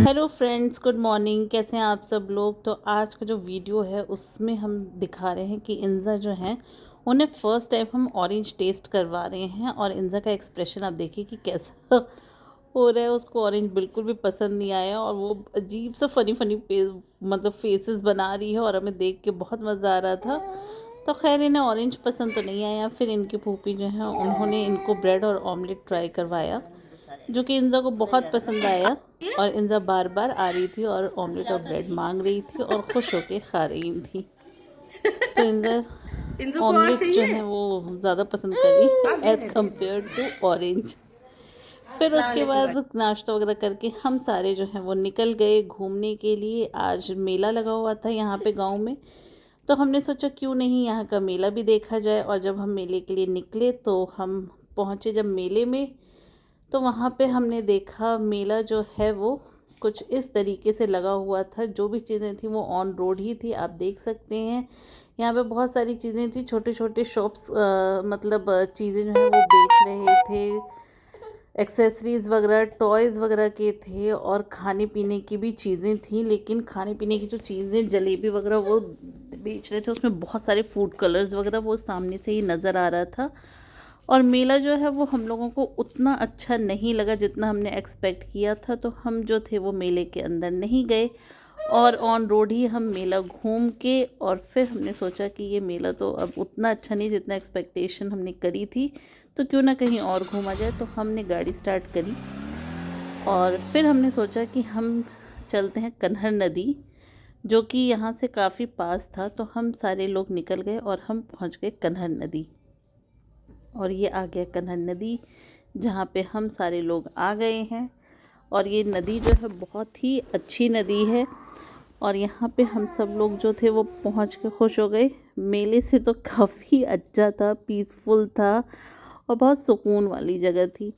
Hello friends, good morning. कैसे हैं आप सब लोग। तो आज का जो वीडियो है उसमें हम दिखा रहे हैं कि इंजा जो हैं उन्हें फ़र्स्ट टाइम हम ऑरेंज टेस्ट करवा रहे हैं। और इंजा का एक्सप्रेशन आप देखिए कि कैसा हो रहा है। उसको ऑरेंज बिल्कुल भी पसंद नहीं आया और वो अजीब सा फ़नी फ़नी मतलब फेसेस बना रही है और हमें देख के बहुत मज़ा आ रहा था। तो खैर इन्हें ऑरेंज पसंद तो नहीं आया। फिर इनकी फूफी जो है उन्होंने इनको ब्रेड और ऑमलेट ट्राई करवाया, जो कि इंजा को बहुत पसंद आया। और इंजा बार बार आ रही थी और ऑमलेट और ब्रेड मांग रही थी और खुश होके खा रही थी। तो इंजा इंजू को और ऑमलेट जो चाहिए। है वो ज़्यादा पसंद करी एज़ कम्पेयर टू ऑरेंज। फिर उसके बाद नाश्ता वगैरह करके हम सारे जो हैं वो निकल गए घूमने के लिए। आज मेला लगा हुआ था यहाँ पे गांव में, तो हमने सोचा क्यों नहीं यहाँ का मेला भी देखा जाए। और जब हम मेले के लिए निकले तो हम पहुँचे जब मेले में, तो वहाँ पे हमने देखा मेला जो है वो कुछ इस तरीके से लगा हुआ था। जो भी चीज़ें थी वो ऑन रोड ही थी, आप देख सकते हैं। यहाँ पे बहुत सारी चीज़ें थी, छोटे छोटे शॉप्स, मतलब चीज़ें जो हैं वो बेच रहे थे। एक्सेसरीज़ वगैरह, टॉयज़ वगैरह के थे और खाने पीने की भी चीज़ें थी। लेकिन खाने पीने की जो चीज़ें, जलेबी वगैरह वो बेच रहे थे, उसमें बहुत सारे फूड कलर्स वगैरह वो सामने से ही नज़र आ रहा था। और मेला जो है वो हम लोगों को उतना अच्छा नहीं लगा जितना हमने एक्सपेक्ट किया था। तो हम जो थे वो मेले के अंदर नहीं गए और ऑन रोड ही हम मेला घूम के, और फिर हमने सोचा कि ये मेला तो अब उतना अच्छा नहीं जितना एक्सपेक्टेशन हमने करी थी, तो क्यों ना कहीं और घूमा जाए। तो हमने गाड़ी स्टार्ट करी और फिर हमने सोचा कि हम चलते हैं कन्हर नदी, जो कि यहाँ से काफ़ी पास था। तो हम सारे लोग निकल गए और हम पहुँच गए कन्हर नदी। और ये आ गया कन्हर नदी, जहाँ पे हम सारे लोग आ गए हैं। और ये नदी जो है बहुत ही अच्छी नदी है और यहाँ पे हम सब लोग जो थे वो पहुँच के खुश हो गए। मेले से तो काफ़ी अच्छा था, पीसफुल था और बहुत सुकून वाली जगह थी।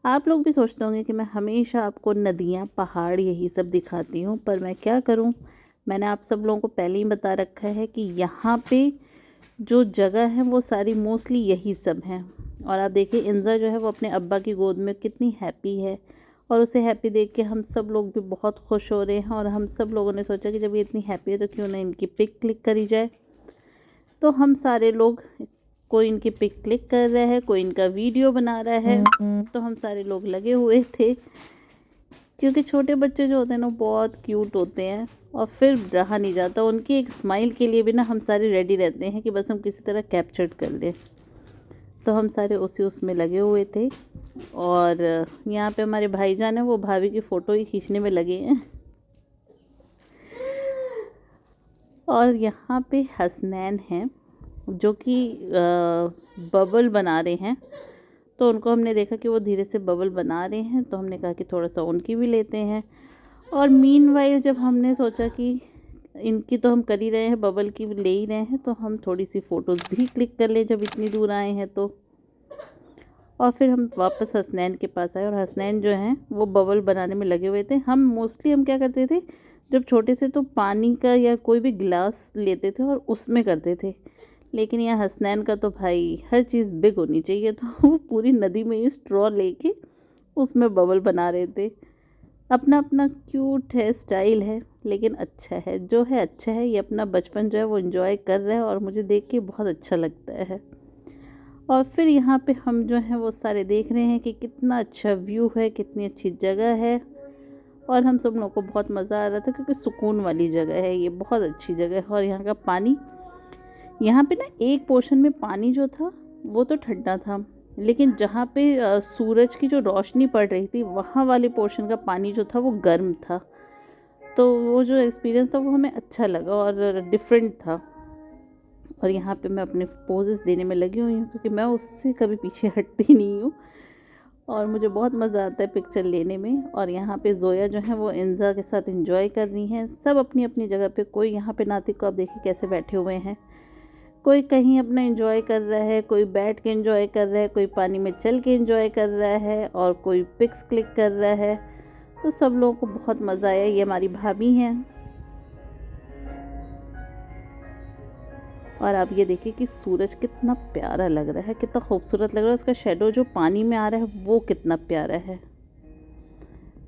आप लोग भी सोचते होंगे कि मैं हमेशा आपको नदियाँ, पहाड़ यही सब दिखाती हूँ, पर मैं क्या करूँ। मैंने आप सब लोगों को पहले ही बता रखा है कि यहाँ पे जो जगह है वो सारी मोस्टली यही सब हैं। और आप देखिए इंजा जो है वो अपने अब्बा की गोद में कितनी हैप्पी है और उसे हैप्पी देख के हम सब लोग भी बहुत खुश हो रहे हैं। और हम सब लोगों ने सोचा कि जब ये इतनी हैप्पी है तो क्यों ना इनकी पिक क्लिक करी जाए। तो हम सारे लोग, कोई इनकी पिक क्लिक कर रहा है, कोई इनका वीडियो बना रहा है। तो हम सारे लोग लगे हुए थे, क्योंकि छोटे बच्चे जो होते हैं ना बहुत क्यूट होते हैं और फिर रहा नहीं जाता। उनकी एक स्माइल के लिए भी ना हम सारे रेडी रहते हैं कि बस हम किसी तरह कैप्चर कर लें। तो हम सारे उसी उसमें लगे हुए थे। और यहाँ पे हमारे भाईजान है, वो भाभी की फ़ोटो ही खींचने में लगे हैं। और यहाँ पे हसनैन हैं जो कि बबल बना रहे हैं। तो उनको हमने देखा कि वो धीरे से बबल बना रहे हैं, तो हमने कहा कि थोड़ा सा उनकी भी लेते हैं। और मीनवाइल जब हमने सोचा कि इनकी तो हम कर ही रहे हैं, बबल की ले ही रहे हैं, तो हम थोड़ी सी फ़ोटोज़ भी क्लिक कर लें जब इतनी दूर आए हैं तो। और फिर हम वापस हसनैन के पास आए और हसनैन जो हैं वो बबल बनाने में लगे हुए थे। हम क्या करते थे जब छोटे थे, तो पानी का या कोई भी गिलास लेते थे और उसमें करते थे। लेकिन यहाँ हसनैन का तो भाई हर चीज़ बिग होनी चाहिए, तो वो पूरी नदी में ही स्ट्रॉ लेके उसमें बबल बना रहे थे। अपना अपना क्यूट है, स्टाइल है, लेकिन अच्छा है जो है, अच्छा है। ये अपना बचपन जो है वो एंजॉय कर रहा है और मुझे देख के बहुत अच्छा लगता है। और फिर यहाँ पे हम जो हैं वो सारे देख रहे हैं कि कितना अच्छा व्यू है, कितनी अच्छी जगह है। और हम सब लोगों को बहुत मज़ा आ रहा था क्योंकि सुकून वाली जगह है, ये बहुत अच्छी जगह है। और यहाँ का पानी, यहाँ पे ना एक पोर्शन में पानी जो था वो तो ठंडा था, लेकिन जहाँ पे सूरज की जो रोशनी पड़ रही थी वहाँ वाले पोर्शन का पानी जो था वो गर्म था। तो वो जो एक्सपीरियंस था वो हमें अच्छा लगा और डिफरेंट था। और यहाँ पे मैं अपने पोजेस देने में लगी हुई हूँ क्योंकि मैं उससे कभी पीछे हटती नहीं हूँ और मुझे बहुत मज़ा आता है पिक्चर लेने में। और यहाँ पे जोया जो है वो इंजा के साथ एंजॉय कर रही हैं, सब अपनी अपनी जगह पे। कोई यहाँ पे नातिक को आप देखिए कैसे बैठे हुए हैं, कोई कहीं अपना एंजॉय कर रहा है, कोई बैठ के एंजॉय कर रहा है, कोई पानी में चल के एंजॉय कर रहा है और कोई पिक्स क्लिक कर रहा है। तो सब लोगों को बहुत मज़ा आया। ये हमारी भाभी हैं। और आप ये देखिए कि सूरज कितना प्यारा लग रहा है, कितना खूबसूरत लग रहा है, उसका शेडो जो पानी में आ रहा है वो कितना प्यारा है।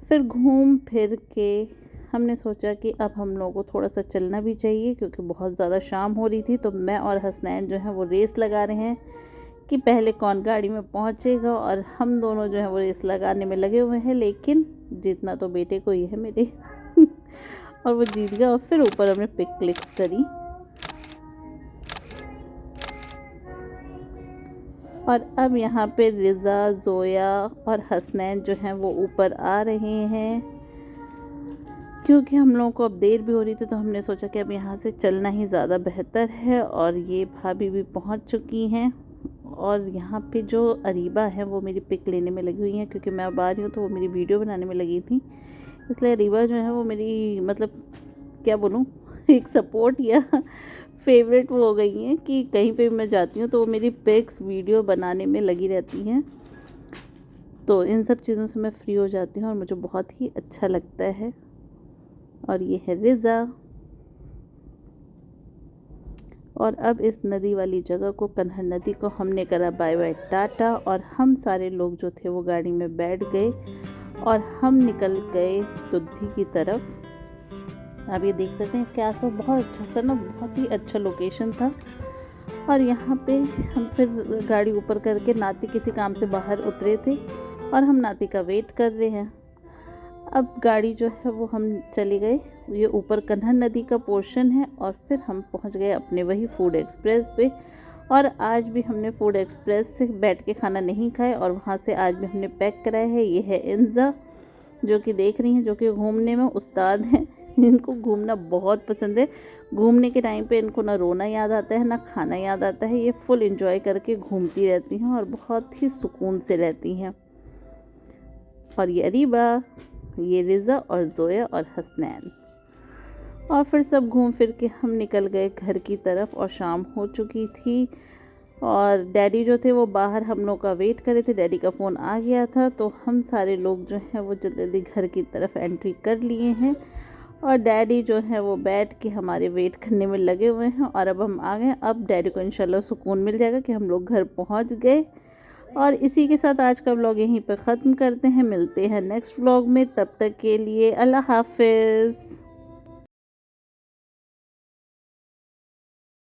फिर घूम फिर के हमने सोचा कि अब हम लोगों को थोड़ा सा चलना भी चाहिए, क्योंकि बहुत ज़्यादा शाम हो रही थी। तो मैं और हसनैन जो है वो रेस लगा रहे हैं कि पहले कौन गाड़ी में पहुंचेगा, और हम दोनों जो है वो रेस लगाने में लगे हुए हैं। लेकिन जीतना तो बेटे को ही है मेरे और वो जीत गया। और फिर ऊपर हमने पिक क्लिक्स करी, और अब यहाँ पे रिज़ा, ज़ोया और हसनैन जो हैं वो ऊपर आ रहे हैं, क्योंकि हम लोगों को अब देर भी हो रही थी। तो हमने सोचा कि अब यहाँ से चलना ही ज़्यादा बेहतर है। और ये भाभी भी पहुँच चुकी हैं, और यहाँ पे जो अरीबा है वो मेरी पिक लेने में लगी हुई हैं, क्योंकि मैं अब आ रही हूँ तो वो मेरी वीडियो बनाने में लगी थी। इसलिए अरीबा जो है वो मेरी, मतलब क्या बोलूँ, एक सपोर्ट या फेवरेट वो हो गई हैं कि कहीं पे मैं जाती हूँ तो वो मेरी पिक्स वीडियो बनाने में लगी रहती हैं। तो इन सब चीज़ों से मैं फ्री हो जाती हूँ और मुझे बहुत ही अच्छा लगता है। और ये है रिज़ा। और अब इस नदी वाली जगह को, कन्हर नदी को, हमने करा बाय बाय टाटा, और हम सारे लोग जो थे वो गाड़ी में बैठ गए और हम निकल गए दुद्धि की तरफ। आप ये देख सकते हैं इसके आसपास बहुत अच्छा सा ना, बहुत ही अच्छा लोकेशन था। और यहाँ पे हम फिर गाड़ी ऊपर करके नाती किसी काम से बाहर उतरे थे, और हम नाती का वेट कर रहे हैं। अब गाड़ी जो है वो हम चले गए, ये ऊपर कन्हर नदी का पोर्शन है, और फिर हम पहुँच गए अपने वही फूड एक्सप्रेस पे। और आज भी हमने फूड एक्सप्रेस से बैठ के खाना नहीं खाया, और वहाँ से आज भी हमने पैक कराया है। ये है इंजा, जो कि देख रही हैं, जो कि घूमने में उस्ताद हैं। इनको घूमना बहुत पसंद है। घूमने के टाइम पे इनको ना रोना याद आता है ना खाना याद आता है। ये फुल एंजॉय करके घूमती रहती हैं और बहुत ही सुकून से रहती हैं। और ये अरीबा, ये रिज़ा और ज़ोया और हसनैन। और फिर सब घूम फिर के हम निकल गए घर की तरफ, और शाम हो चुकी थी। और डैडी जो थे वो बाहर हम लोग का वेट कर रहे थे। डैडी का फ़ोन आ गया था, तो हम सारे लोग जो हैं वो जल्दी घर की तरफ एंट्री कर लिए हैं। और डैडी जो है वो बैठ के हमारे वेट करने में लगे हुए हैं। और अब हम आ गए। अब डैडी को इंशाल्लाह सुकून मिल जाएगा कि हम लोग घर पहुंच गए। और इसी के साथ आज का व्लॉग यहीं पर ख़त्म करते हैं। मिलते हैं नेक्स्ट व्लॉग में, तब तक के लिए अल्लाह हाफिज़।